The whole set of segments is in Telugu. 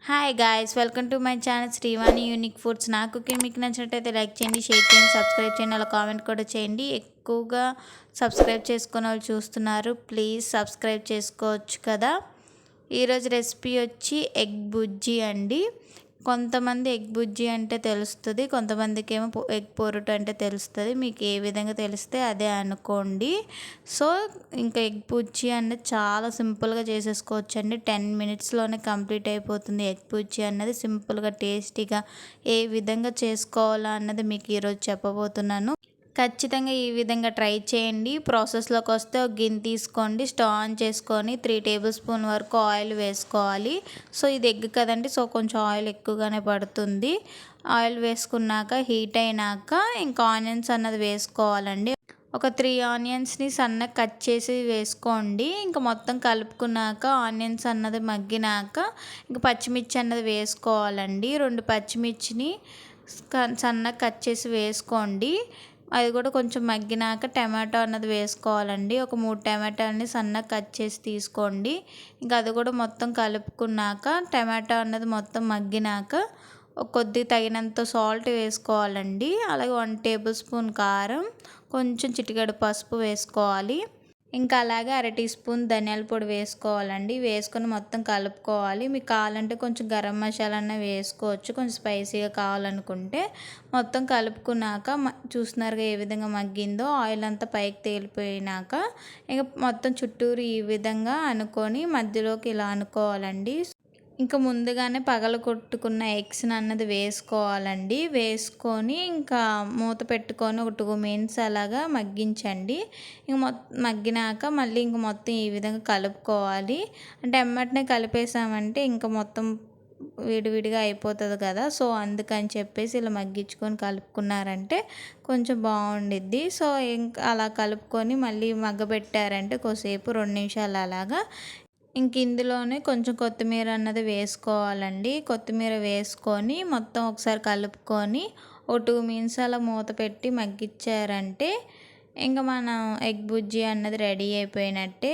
Hi guys, welcome to my channel Srivani unique foods. నా కుకింగ్ మీకు నచ్చినట్టయితే లైక్ చేయండి, షేర్ చేయండి, సబ్స్క్రైబ్ చేయండి, అలా కామెంట్ కూడా చేయండి. ఎక్కువగా సబ్స్క్రైబ్ చేసుకునే వాళ్ళు చూస్తున్నారు, ప్లీజ్ సబ్స్క్రైబ్ చేసుకోవచ్చు కదా. ఈరోజు రెసిపీ వచ్చి ఎగ్ బుజ్జి అండి. కొంతమంది ఎగ్ బుజ్జి అంటే తెలుస్తుంది, కొంతమందికి ఏమో ఎగ్ పొరుటు అంటే తెలుస్తుంది. మీకు ఏ విధంగా తెలిస్తే అదే అనుకోండి. సో ఇంకా ఎగ్ బుజ్జి అనేది చాలా సింపుల్గా చేసేసుకోవచ్చు అండి. 10 మినిట్స్లోనే కంప్లీట్ అయిపోతుంది. ఎగ్ బుజ్జి అన్నది సింపుల్గా టేస్టీగా ఏ విధంగా చేసుకోవాలా అన్నది మీకు ఈరోజు చెప్పబోతున్నాను. ఖచ్చితంగా ఈ విధంగా ట్రై చేయండి. ప్రాసెస్లోకి వస్తే ఒక గిన్నె తీసుకోండి, స్టవ్ ఆన్ చేసుకొని 3 టేబుల్ స్పూన్ వరకు ఆయిల్ వేసుకోవాలి. సో ఇది ఎగ్ కదండి, సో కొంచెం ఆయిల్ ఎక్కువగానే పడుతుంది. ఆయిల్ వేసుకున్నాక హీట్ అయినాక ఇంకా ఆనియన్స్ అన్నది వేసుకోవాలండి. ఒక 3 ఆనియన్స్ని సన్నగా కట్ చేసి వేసుకోండి. ఇంకా మొత్తం కలుపుకున్నాక ఆనియన్స్ అన్నది మగ్గినాక ఇంకా పచ్చిమిర్చి అన్నది వేసుకోవాలండి. 2 పచ్చిమిర్చిని సన్నగా కట్ చేసి వేసుకోండి. అది కూడా కొంచెం మగ్గినాక టమాటో అన్నది వేసుకోవాలండి. ఒక 3 టమాటాలని సన్నగా కట్ చేసి తీసుకోండి. ఇంకా అది కూడా మొత్తం కలుపుకున్నాక టమాటో అన్నది మొత్తం మగ్గినాక కొద్దిగా తగినంత సాల్ట్ వేసుకోవాలండి. అలాగే 1 టేబుల్ స్పూన్ కారం, కొంచెం చిటికెడు పసుపు వేసుకోవాలి. ఇంకా అలాగే 1/2 టీ స్పూన్ ధనియాల పొడి వేసుకోవాలండి. వేసుకొని మొత్తం కలుపుకోవాలి. మీకు కావాలంటే కొంచెం గరం మసాలా అన్న వేసుకోవచ్చు, కొంచెం స్పైసీగా కావాలనుకుంటే. మొత్తం కలుపుకున్నాక చూస్తున్నారుగా ఏ విధంగా మగ్గిందో. ఆయిల్ అంతా పైకి తేలిపోయినాక ఇంకా మొత్తం చుట్టూరు ఈ విధంగా అనుకొని మధ్యలోకి ఇలా అనుకోవాలండి. ఇంకా ముందుగానే పగలగొట్టుకున్న ఎగ్స్ని అన్నది వేసుకోవాలండి. వేసుకొని ఇంకా మూత పెట్టుకొని ఒక 2 మినిట్స్ అలాగా మగ్గించండి. ఇంక మగ్గినాక మళ్ళీ ఇంక మొత్తం ఈ విధంగా కలుపుకోవాలి. అంటే ఎమ్మటనే కలిపేసామంటే ఇంకా మొత్తం విడివిడిగా అయిపోతుంది కదా. సో అందుకని చెప్పేసి ఇలా మగ్గించుకొని కలుపుకున్నారంటే కొంచెం బాగుండిద్ది. సో ఇంకా అలా కలుపుకొని మళ్ళీ మగ్గబెట్టారంటే కొద్దిసేపు 2 నిమిషాలు అలాగా. ఇంక ఇందులోనే కొంచెం కొత్తిమీర అన్నది వేసుకోవాలండి. కొత్తిమీర వేసుకొని మొత్తం ఒకసారి కలుపుకొని ఒక 2 మినిట్స్ అలా మూత పెట్టి మగ్గించారంటే ఇంకా మనం ఎగ్ బుజ్జి అన్నది రెడీ అయిపోయినట్టే.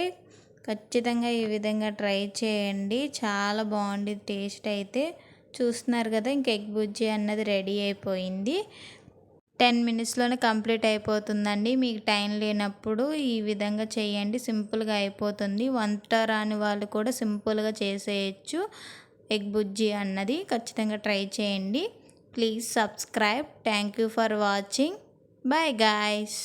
ఖచ్చితంగా ఈ విధంగా ట్రై చేయండి, చాలా బాగుంది టేస్ట్ అయితే. చూస్తున్నారు కదా, ఇంక ఎగ్ బుజ్జి అన్నది రెడీ అయిపోయింది. 10 మినిట్స్లోనే కంప్లీట్ అయిపోతుందండి. మీకు టైం లేనప్పుడు ఈ విధంగా చేయండి, సింపుల్గా అయిపోతుంది. వంట రాని వాళ్ళు కూడా సింపుల్గా చేసేయచ్చు ఎగ్ బుజ్జి అన్నది. ఖచ్చితంగా ట్రై చేయండి. Please subscribe. Thank you for watching. Bye guys.